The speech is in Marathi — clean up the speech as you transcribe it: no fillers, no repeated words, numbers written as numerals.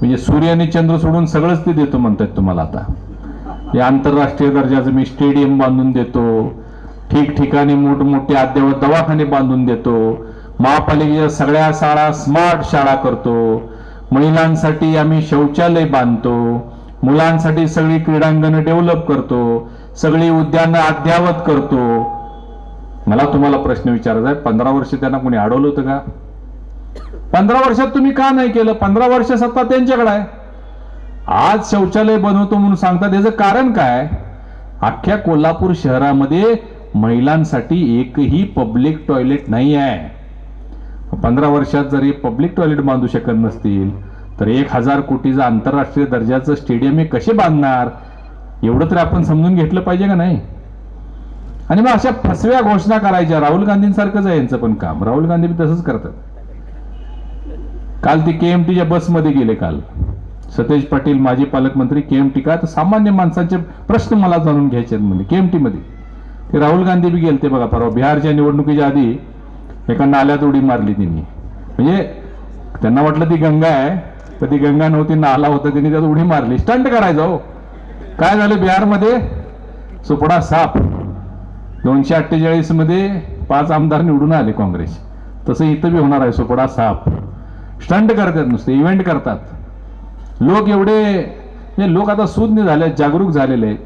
म्हणजे सूर्य आणि चंद्र सोडून सगळंच ते देतो म्हणतात तुम्हाला आता. हे आंतरराष्ट्रीय दर्जाचं मी स्टेडियम बांधून देतो, ठिकठिकाणी मोठमोठे अद्ययावत दवाखाने बांधून देतो, महापालिकेच्या सगळ्या शाळा स्मार्ट शाळा करतो, महिलांसाठी आम्ही शौचालय बांधतो, मुलांसाठी सगळी क्रीडांगणं डेव्हलप करतो, सगळी उद्यानं अद्ययावत करतो. मला तुम्हाला प्रश्न विचारायचा आहे, 15 वर्ष त्यांना कोणी अडवलं होतं का? 15 वर्षात तुम्ही का नाही केलं? 15 वर्ष सत्ता त्यांच्याकडे आहे. आज शौचालय बनवतो म्हणून सांगतात, याचं कारण काय? अख्ख्या कोल्हापूर शहरामध्ये महिलांसाठी एकही पब्लिक टॉयलेट नाही आहे. 15 वर्षात जरी पब्लिक टॉयलेट बांधू शकत नसतील तर 1000 कोटीचं आंतरराष्ट्रीय दर्जाचं स्टेडियम हे कसे बांधणार? एवढं तर आपण समजून घेतलं पाहिजे का नाही? आणि मग अशा फसव्या घोषणा करायच्या. राहुल गांधींसारखंच आहे यांचं पण काम. राहुल गांधी तसंच करतात. काल ती केएमटीच्या बसमध्ये गेले. काल सतेज पाटील माजी पालकमंत्री केएमटी का, तर सामान्य माणसांचे प्रश्न मला जाणून घ्यायचे म्हणजे केएमटी मध्ये. ते राहुल गांधी बी गेलते बघा परवा. बिहारच्या निवडणुकीच्या आधी एका नाल्यात उडी मारली त्यांनी. म्हणजे त्यांना वाटलं ती गंगा आहे, पण ती गंगा नव्हती, नाला होता. त्यांनी त्यात उडी मारली. स्टंट करायचा हो. काय झालं बिहारमध्ये? सुपडा साप. 248 मध्ये 5 आमदार निवडून आले काँग्रेस. तसं इथं बी होणार आहे. सुपडा साप. स्टंट करतात, नुसते इव्हेंट करतात. लोक एवढे लोक आता सुज्ञ झाले, जागरूक झालेले आहेत.